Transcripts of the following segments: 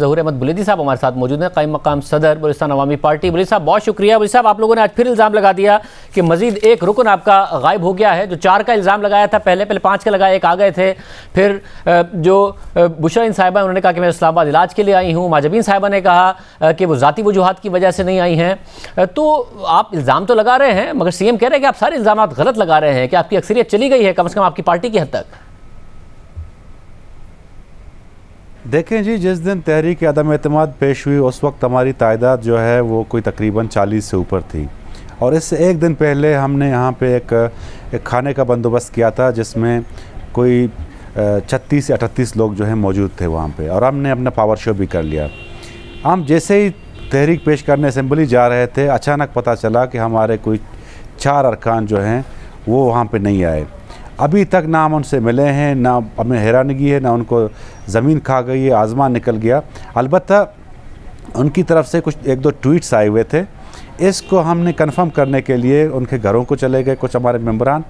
ज़हूर अहमद बुलेदी साहब हमारे साथ मौजूद हैं, कायम मकाम सदर बलूचिस्तान अवामी पार्टी। बुलेदी साहब बहुत शुक्रिया। बुलेदी साहब, आप लोगों ने आज फिर इल्ज़ाम लगा दिया कि मजीद एक रुकन आपका गायब हो गया है। जो 4 का इल्ज़ाम लगाया था, पहले 5 का लगाया, 1 आ गए थे। फिर जो बुशरा साहिबा, उन्होंने कहा कि मैं इस्लामाबाद इलाज के लिए आई हूँ। माजबीन साहिबा ने कहा कि वो ज़ाती वजूहात की वजह से नहीं आई हैं। तो आप इल्ज़ाम तो लगा रहे हैं, मगर सीएम कह रहे हैं कि आप सारे इल्ज़ाम गलत लगा रहे हैं, कि आपकी अक्सरियत चली गई है, कम से कम आपकी पार्टी की हद तक। देखें जी, जिस दिन तहरीक अदम एतमाद पेश हुई उस वक्त हमारी तादाद जो है वो कोई तकरीबन 40 से ऊपर थी, और इससे एक दिन पहले हमने यहाँ पे एक खाने का बंदोबस्त किया था जिसमें कोई 36 से 38 लोग जो हैं मौजूद थे वहाँ पे, और हमने अपना पावर शो भी कर लिया। हम जैसे ही तहरीक पेश करने असेंबली जा रहे थे, अचानक पता चला कि हमारे कोई 4 अरकान जो हैं वो वहाँ पे नहीं आए। अभी तक ना हम उनसे मिले हैं, ना हमें हैरानगी है, ना उनको ज़मीन खा गई है, आसमान निकल गया। अलबत्ता उनकी तरफ से कुछ 1-2 ट्वीट्स आए हुए थे। इसको हमने कंफर्म करने के लिए उनके घरों को चले गए कुछ हमारे मेंबरान।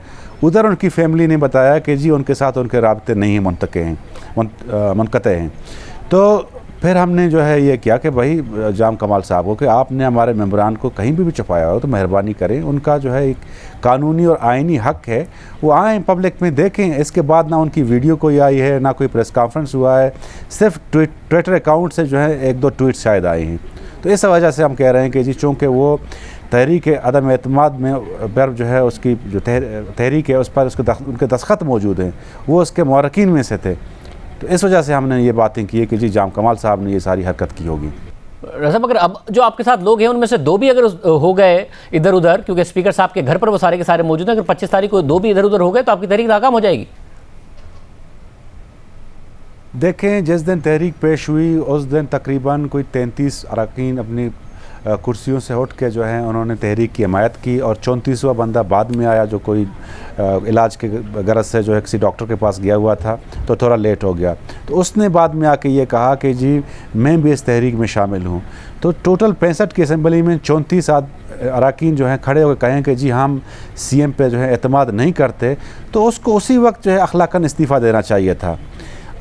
उधर उनकी फैमिली ने बताया कि जी उनके साथ उनके राब्ते नहीं मुनक़ते हैं। तो फिर हमने जो है ये किया कि भाई जाम कमाल साहब को कि आपने हमारे मेंबरान को कहीं भी छुपाया हो तो मेहरबानी करें, उनका जो है एक कानूनी और आइनी हक़ है, वो आएँ पब्लिक में देखें। इसके बाद ना उनकी वीडियो कोई आई है, ना कोई प्रेस कॉन्फ्रेंस हुआ है, सिर्फ ट्विटर अकाउंट से जो है 1-2 ट्वीट शायद आए हैं। तो इस वजह से हम कह रहे हैं कि जी चूँकि वो तहरीक अदम एतमाद में पर जो है उसकी जो तहरीक है उस पर उनके दस्तखत मौजूद हैं, वो उसके मुअर्रिकीन में से थे। तो इस वजह से हमने ये बातें की है कि जी जाम कमाल साहब ने ये सारी हरकत की होगी। रज़ा, मगर अब जो आपके साथ लोग हैं उनमें से 2 भी अगर हो गए इधर उधर, क्योंकि स्पीकर साहब के घर पर वो सारे के सारे मौजूद हैं, अगर 25 तारीख को 2 भी इधर उधर हो गए तो आपकी तहरीक नाकाम हो जाएगी। देखें, जिस दिन तहरीक पेश हुई उस दिन तकरीबन कोई 33 अरकान अपनी कुर्सियों से उठ के जो है उन्होंने तहरीक की हमायत की, और 34वां बंदा बाद में आया जो कोई इलाज के गरज से जो है किसी डॉक्टर के पास गया हुआ था, तो थोड़ा लेट हो गया। तो उसने बाद में आके ये कहा कि जी मैं भी इस तहरीक में शामिल हूँ। तो टोटल 65 की असम्बली में 34 अरकान जो हैं खड़े होकर कहें कि जी हम सीएम पे जो है एतमाद नहीं करते, तो उसको उसी वक्त जो है अखलाकन इस्तीफ़ा देना चाहिए था।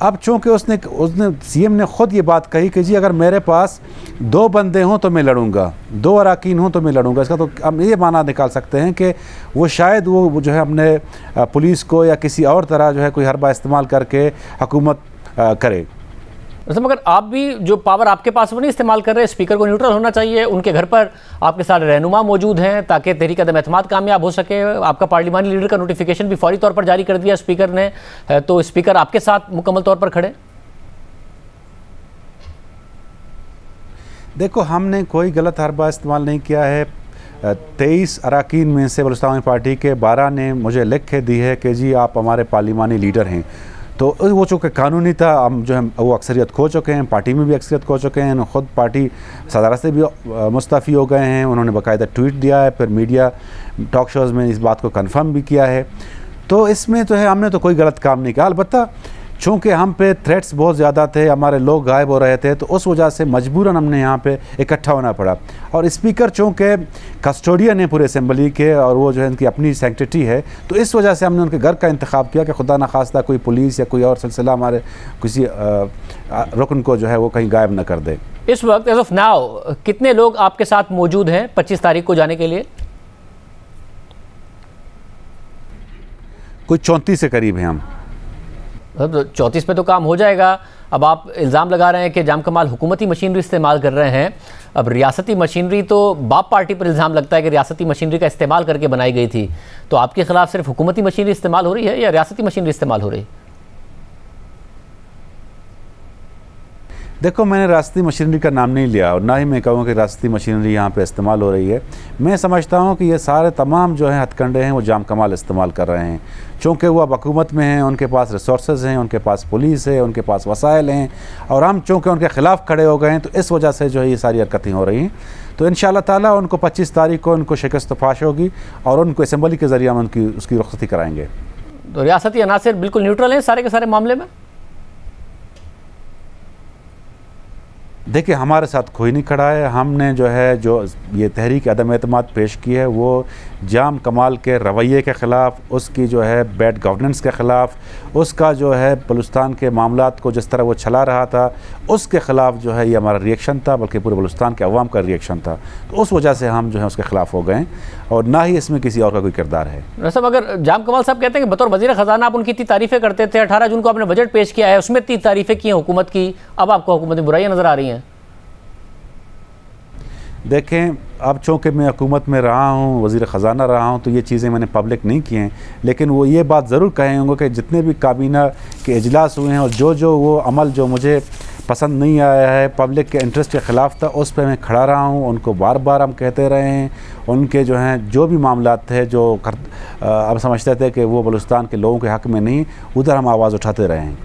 अब चूँकि उसने सीएम ने ख़ुद ये बात कही कि जी अगर मेरे पास 2 बंदे हों तो मैं लड़ूंगा, 2 अरकान हों तो मैं लड़ूंगा, इसका तो हम ये माना निकाल सकते हैं कि वो शायद वो जो है अपने पुलिस को या किसी और तरह जो है कोई हरबा इस्तेमाल करके हुकूमत करे। मगर आप भी जो पावर आपके पास वो नहीं इस्तेमाल कर रहे। स्पीकर को न्यूट्रल होना चाहिए, उनके घर पर आपके सारे रहनुमा मौजूद हैं ताकि तहरीक अदम एतमाद कामयाब हो सके। आपका पार्लिमानी लीडर का नोटिफिकेशन भी फौरी तौर पर जारी कर दिया स्पीकर ने, तो स्पीकर आपके साथ मुकम्मल तौर पर खड़े। देखो, हमने कोई गलत हरबा इस्तेमाल नहीं किया है। 23 अरकान में से बलूचिस्तान पार्टी के 12 ने मुझे लिख के दी है कि जी आप हमारे पार्लिमानी लीडर हैं। तो वो चूँकि कानूनी था, हम जो है वो अक्सरियत खो चुके हैं, पार्टी में भी अक्सरियत खो चुके हैं। ख़ुद पार्टी सदारत से भी मुस्तफ़ी हो गए हैं। उन्होंने बाकायदा ट्वीट दिया है, फिर मीडिया टॉक शोज़ में इस बात को कंफर्म भी किया है। तो इसमें तो है हमने तो कोई गलत काम नहीं किया। अलबत्ता चूँकि हम पे थ्रेट्स बहुत ज़्यादा थे, हमारे लोग गायब हो रहे थे, तो उस वजह से मजबूरन हमने यहाँ पे इकट्ठा होना पड़ा। और स्पीकर चूँकि कस्टोडियन है पूरे असेंबली के, और वो जो है इनकी अपनी सैंक्टिटी है, तो इस वजह से हमने उनके घर का इंतखाब किया कि खुदा न खास्ता कोई पुलिस या कोई और सिलसिला हमारे किसी रुकन को जो है वो कहीं गायब न कर दे। इस वक्त एज ऑफ नाउ कितने लोग आपके साथ मौजूद हैं 25 तारीख को जाने के लिए? कोई 34 के करीब हैं हम। 34 पे तो काम हो जाएगा। अब आप इल्ज़ाम लगा रहे हैं कि जाम कमाल हुकूमती मशीनरी इस्तेमाल कर रहे हैं। अब रियासती मशीनरी तो बाप पार्टी पर इल्ज़ाम लगता है कि रियासती मशीनरी का इस्तेमाल करके बनाई गई थी, तो आपके खिलाफ सिर्फ हुकूमती मशीनरी इस्तेमाल हो रही है या रियासती मशीनरी इस्तेमाल हो रही है? देखो, मैंने रियासती मशीनरी का नाम नहीं लिया, और ना ही मैं कहूँ कि रियासती मशीनरी यहाँ पे इस्तेमाल हो रही है। मैं समझता हूँ कि ये सारे तमाम जो हैं हथकंडे हैं वो जाम कमाल इस्तेमाल कर रहे हैं, चूँकि वो अब हुकूमत में हैं, उनके पास रिसोर्सेज हैं, उनके पास पुलिस है, उनके पास वसाइल हैं, और हम चूँकि उनके ख़िलाफ़ खड़े हो गए हैं, तो इस वजह से जो है ये सारी हरकतें हो रही हैं। तो इंशाअल्लाह ताला उनको 25 तारीख को उनको शिकस्त फाश होगी, और उनको असम्बली के ज़रिए हम उसकी रुखसती कराएँगे। तो रियासती अनासर बिल्कुल न्यूट्रल हैं सारे के सारे मामले में? देखिए, हमारे साथ कोई नहीं खड़ा है। हमने जो है जो ये तहरीक अदम एतमाद पेश की है वो जाम कमाल के रवैये के ख़िलाफ़, उसकी जो है बैड गवर्नेंस के ख़िलाफ़, उसका जो है बलूचिस्तान के मामलात को जिस तरह वो चला रहा था उसके ख़िलाफ़ जो है ये हमारा रिएक्शन था, बल्कि पूरे बलूचिस्तान के अवाम का रिएक्शन था। तो उस वजह से हम जो है उसके ख़िलाफ़ हो गए और ना ही इसमें किसी और का कोई किरदार है। साहब, अगर जाम कमाल साहब कहते हैं कि बतौर वज़ीर ख़जाना आप उनकी इतनी तारीफ़ें करते थे, 18 जून को आपने बजट पेश किया है, उसमें इतनी तारीफ़ें की हैं हुकूमत की, अब आपको हुकूमत में बुराइयाँ नज़र आ रही हैं। देखें, अब चूँकि मैं हुकूमत में रहा हूँ, वज़ीर ख़जाना रहा हूँ, तो ये चीज़ें मैंने पब्लिक नहीं की हैं, लेकिन वो ये बात ज़रूर कहे होंगे कि जितने भी काबीना के इजलास हुए हैं और जो वो अमल जो मुझे पसंद नहीं आया है, पब्लिक के इंटरेस्ट के ख़िलाफ़ था, उस पर मैं खड़ा रहा हूँ। उनको बार बार हम कहते रहे हैं, उनके जो हैं जो भी मामलात थे जो हम समझते थे कि वो बलूचिस्तान के लोगों के हक़ में नहीं, उधर हम आवाज़ उठाते रहे हैं।